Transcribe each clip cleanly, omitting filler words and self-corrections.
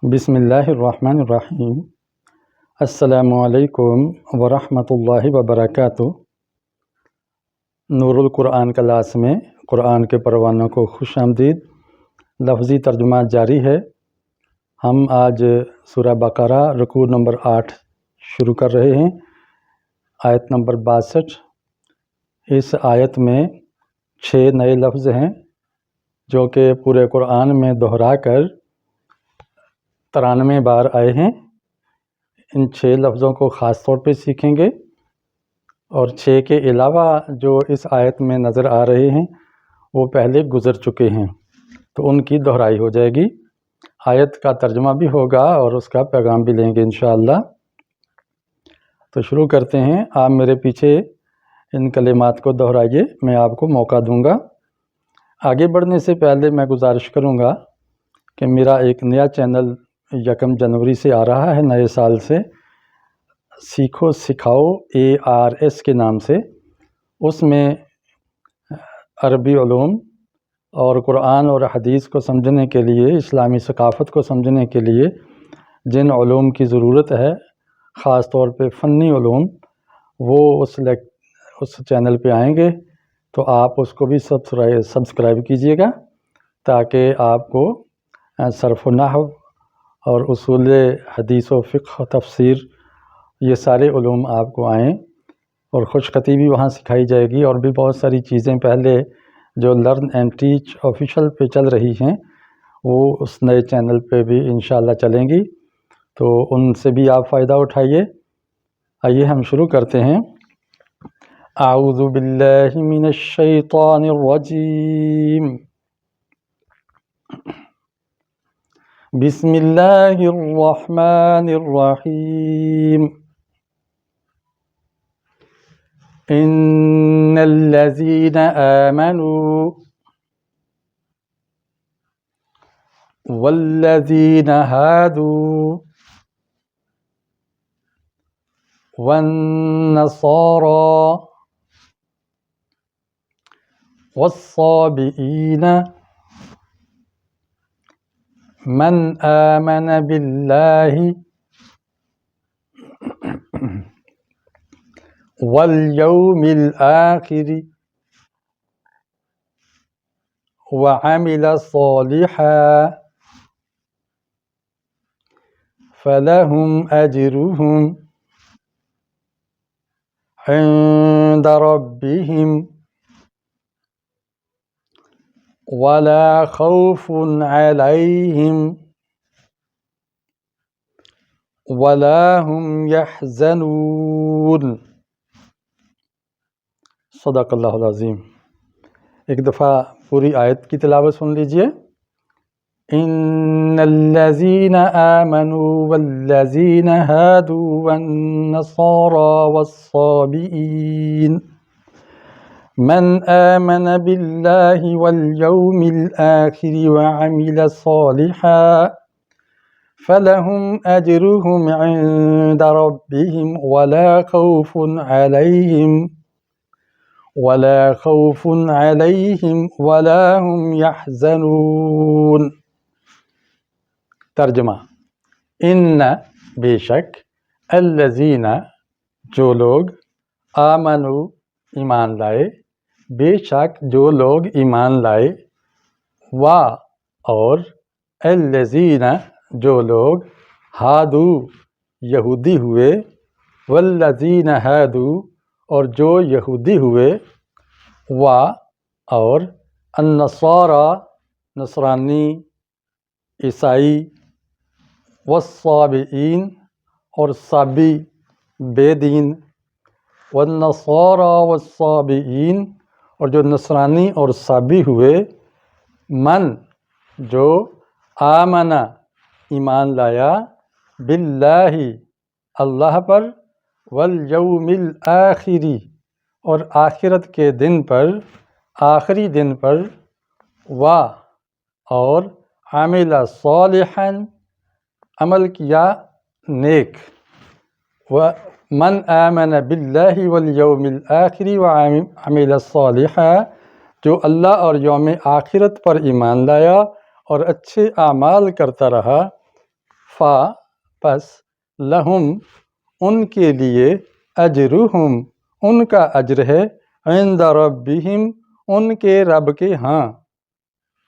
بسم اللہ الرحمن الرحیم۔ السلام علیکم ورحمۃ اللہ وبرکاتہ۔ نور القرآن کلاس میں قرآن کے پروانوں کو خوش آمدید۔ لفظی ترجمہ جاری ہے۔ ہم آج سورہ بقرہ رکوع نمبر 8 شروع کر رہے ہیں، آیت نمبر 62۔ اس آیت میں 6 نئے لفظ ہیں جو کہ پورے قرآن میں دہرا کر 93 بار آئے ہیں۔ ان 6 لفظوں کو خاص طور پہ سیکھیں گے، اور 6 کے علاوہ جو اس آیت میں نظر آ رہے ہیں وہ پہلے گزر چکے ہیں، تو ان کی دہرائی ہو جائے گی۔ آیت کا ترجمہ بھی ہوگا اور اس کا پیغام بھی لیں گے انشاءاللہ۔ تو شروع کرتے ہیں۔ آپ میرے پیچھے ان کلمات کو دہرائیے، میں آپ کو موقع دوں گا۔ آگے بڑھنے سے پہلے میں گزارش کروں گا کہ میرا ایک نیا چینل 1 جنوری سے آ رہا ہے، نئے سال سے، سیکھو سکھاؤ ARS کے نام سے۔ اس میں عربی علوم اور قرآن اور حدیث کو سمجھنے کے لیے، اسلامی ثقافت کو سمجھنے کے لیے جن علوم کی ضرورت ہے، خاص طور پہ فنی علوم، وہ اس چینل پہ آئیں گے، تو آپ اس کو بھی سبسکرائب کیجئے گا، تاکہ آپ کو صرف و نحو اور اصول حدیث و فقہ و تفسیر، یہ سارے علوم آپ کو آئیں، اور خوش خطی بھی وہاں سکھائی جائے گی، اور بھی بہت ساری چیزیں پہلے جو لرن اینڈ ٹیچ آفیشیل پہ چل رہی ہیں وہ اس نئے چینل پہ بھی انشاءاللہ چلیں گی، تو ان سے بھی آپ فائدہ اٹھائیے۔ آئیے ہم شروع کرتے ہیں۔ اعوذ باللہ من الشیطان الرجیم، بسم اللہ الرحمن الرحیم۔ ان الذین آمنوا والذین ہادوا والنصارى والصابئین من آمن باللہ والیوم الآخر وعمل صالحا فلہم اجرہم عند ربہم ولا خوف علیہم ولا هم يحزنون۔ صدق اللہ العظیم۔ ایک دفعہ پوری آیت کی تلاوت سن لیجئے۔ ان الذین آمنوا والذین ہادوا والنصارى والصابئین من آمن باللہ والیوم الآخر وعمل صالحا فلهم أجرهم عند ربهم ولا خوف عليهم ولا هم يحزنون۔ ترجمہ: ان بے شک، الذین جو لوگ، آمنوا ایمان لائے، بے شک جو لوگ ایمان لائے، اور الذین جو لوگ، ہادو یہودی ہوئے، والذین ہادو اور جو یہودی ہوئے، اور النصارى نصرانی عیسائی، والصابئین اور صابی بے دین، والنصارى والصابئین اور جو نصرانی اور صابی ہوئے، من جو، آمنہ ایمان لایا، باللہ اللہ پر، والیوم الآخر اور آخرت کے دن پر، آخری دن پر، اور عمل صالحا عمل کیا نیک، من آمن باللہ والیوم الآخر وعمل صالحا جو اللہ اور یوم آخرت پر ایمان لایا اور اچھے اعمال کرتا رہا، فا پس لہم ان کے لیے اجرہم ان کا اجر ہے عند ربہم ان کے رب کے ہاں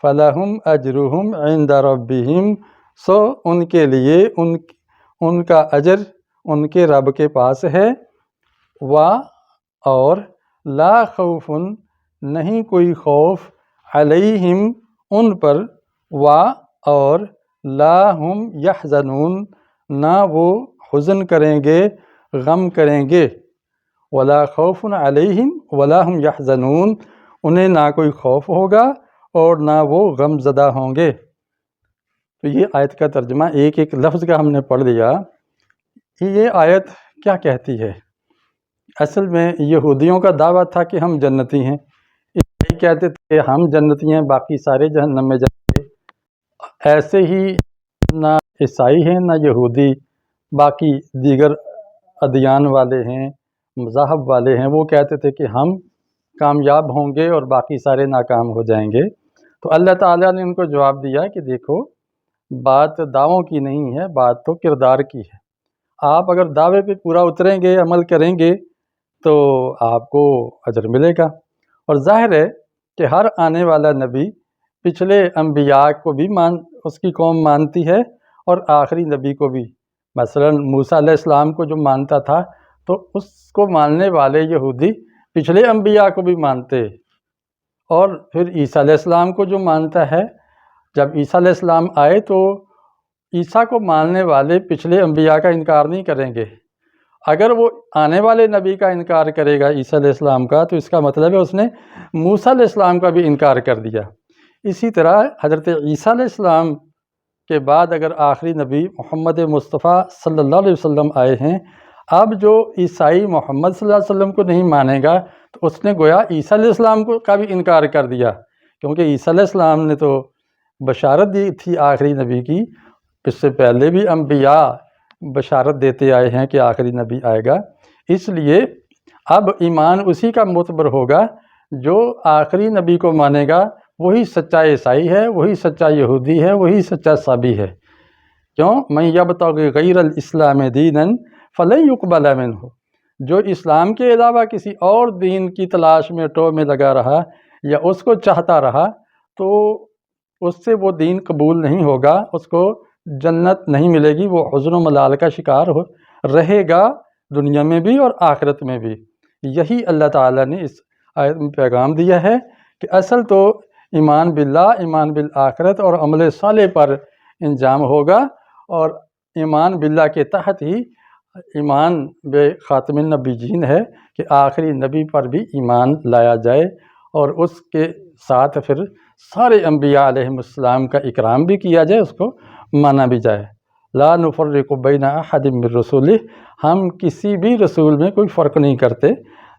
فلہم اجرہم عند ربہم سو ان کے لیے ان کا اجر ان کے رب کے پاس ہے اور لا خوف نہیں کوئی خوف علیہم ان پر اور لا ہم یحزنون نہ وہ حزن کریں گے غم کریں گے ولا خوف علیہم ولا ہم یحزنون انہیں نہ کوئی خوف ہوگا اور نہ وہ غم زدہ ہوں گے۔ تو یہ آیت کا ترجمہ ایک ایک لفظ کا ہم نے پڑھ لیا کہ یہ آیت کیا کہتی ہے۔ اصل میں یہودیوں کا دعویٰ تھا کہ ہم جنتی ہیں، یہ کہتے تھے ہم جنتی ہیں باقی سارے جہنم میں جائیں گے۔ ایسے ہی نہ عیسائی ہیں نہ یہودی باقی دیگر ادیان والے ہیں مذاہب والے ہیں، وہ کہتے تھے کہ ہم کامیاب ہوں گے اور باقی سارے ناکام ہو جائیں گے۔ تو اللہ تعالیٰ نے ان کو جواب دیا کہ دیکھو بات دعووں کی نہیں ہے، بات تو کردار کی ہے۔ آپ اگر دعوے پہ پورا اتریں گے عمل کریں گے تو آپ کو اجر ملے گا۔ اور ظاہر ہے کہ ہر آنے والا نبی پچھلے انبیاء کو بھی اس کی قوم مانتی ہے اور آخری نبی کو بھی۔ مثلا موسیٰ علیہ السلام کو جو مانتا تھا تو اس کو ماننے والے یہودی پچھلے انبیاء کو بھی مانتے، اور پھر عیسیٰ علیہ السلام کو جو مانتا ہے، جب عیسیٰ علیہ السلام آئے تو عیسیٰ کو ماننے والے پچھلے انبیاء کا انکار نہیں کریں گے۔ اگر وہ آنے والے نبی کا انکار کرے گا عیسیٰ علیہ السلام کا تو اس کا مطلب ہے اس نے موسیٰ علیہ السلام کا بھی انکار کر دیا۔ اسی طرح حضرت عیسیٰ علیہ السلام کے بعد اگر آخری نبی محمد مصطفیٰ صلی اللہ علیہ وسلم آئے ہیں، اب جو عیسائی محمد صلی اللہ علیہ وسلم کو نہیں مانے گا تو اس نے گویا عیسیٰ علیہ السلام کا بھی انکار کر دیا، کیونکہ عیسیٰ علیہ السلام نے تو بشارت دی تھی آخری نبی کی، اس سے پہلے بھی انبیاء بشارت دیتے آئے ہیں کہ آخری نبی آئے گا۔ اس لیے اب ایمان اسی کا معتبر ہوگا جو آخری نبی کو مانے گا، وہی سچا عیسائی ہے، وہی سچا یہودی ہے، وہی سچا صابی ہے۔ کیوں؟ من یبتغی غیر الاسلام دینا فلن یقبل منہ، جو اسلام کے علاوہ کسی اور دین کی تلاش میں ٹو میں لگا رہا یا اس کو چاہتا رہا تو اس سے وہ دین قبول نہیں ہوگا، اس کو جنت نہیں ملے گی، وہ حزن و ملال کا شکار رہے گا دنیا میں بھی اور آخرت میں بھی۔ یہی اللہ تعالیٰ نے اس آیت میں پیغام دیا ہے کہ اصل تو ایمان باللہ، ایمان بالآخرت اور عمل صالح پر انجام ہوگا، اور ایمان باللہ کے تحت ہی ایمان بے خاتم النبیین ہے کہ آخری نبی پر بھی ایمان لایا جائے اور اس کے ساتھ پھر سارے انبیاء علیہم السلام کا اکرام بھی کیا جائے، اس کو مانا بھی جائے۔ لا نفرق بین احد من رسولہ، ہم کسی بھی رسول میں کوئی فرق نہیں کرتے،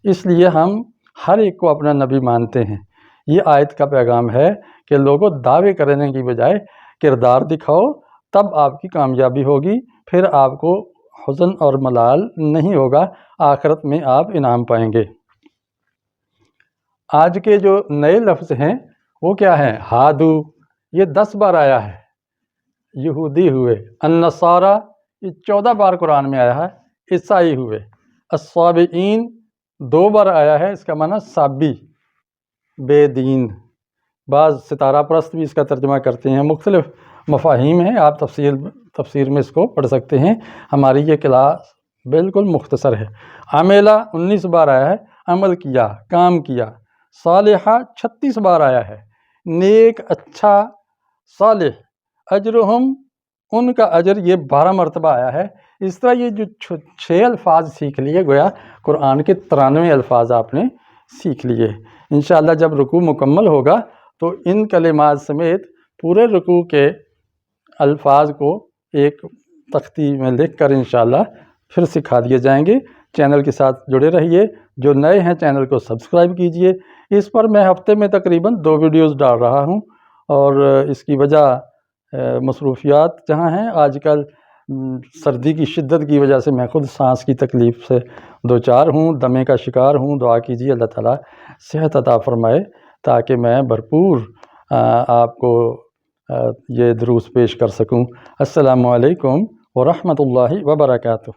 اس لیے ہم ہر ایک کو اپنا نبی مانتے ہیں۔ یہ آیت کا پیغام ہے کہ لوگوں دعوے کرنے کی بجائے کردار دکھاؤ، تب آپ کی کامیابی ہوگی، پھر آپ کو حزن اور ملال نہیں ہوگا، آخرت میں آپ انعام پائیں گے۔ آج کے جو نئے لفظ ہیں وہ کیا ہیں؟ ہادو، یہ 10 بار آیا ہے، یہودی ہوئے۔ النصارہ، یہ 14 بار قرآن میں آیا ہے، عیسائی ہوئے۔ الصابئین 2 بار آیا ہے، اس کا معنی صابی، بے دین۔ بعض ستارہ پرست بھی اس کا ترجمہ کرتے ہیں، مختلف مفاہیم ہیں، آپ تفسیر میں اس کو پڑھ سکتے ہیں، ہماری یہ کلاس بالکل مختصر ہے۔ عاملہ 19 بار آیا ہے، عمل کیا، کام کیا۔ صالحہ 36 بار آیا ہے، نیک، اچھا، صالح۔ اجرہم، ان کا اجر، یہ 12 مرتبہ آیا ہے۔ اس طرح یہ جو 6 الفاظ سیکھ لیے، گویا قرآن کے 93 الفاظ آپ نے سیکھ لیے۔ انشاءاللہ جب رکوع مکمل ہوگا تو ان کلمات سمیت پورے رکوع کے الفاظ کو ایک تختی میں لکھ کر انشاءاللہ پھر سکھا دیے جائیں گے۔ چینل کے ساتھ جڑے رہیے، جو نئے ہیں چینل کو سبسکرائب کیجئے۔ اس پر میں ہفتے میں تقریباً 2 ویڈیوز ڈال رہا ہوں، اور اس کی وجہ مصروفیات جہاں ہیں، آج کل سردی کی شدت کی وجہ سے میں خود سانس کی تکلیف سے دوچار ہوں، دمے کا شکار ہوں۔ دعا کیجیے اللہ تعالیٰ صحت عطا فرمائے تاکہ میں بھرپور آپ کو یہ دروس پیش کر سکوں۔ السلام علیکم ورحمۃ اللہ وبرکاتہ۔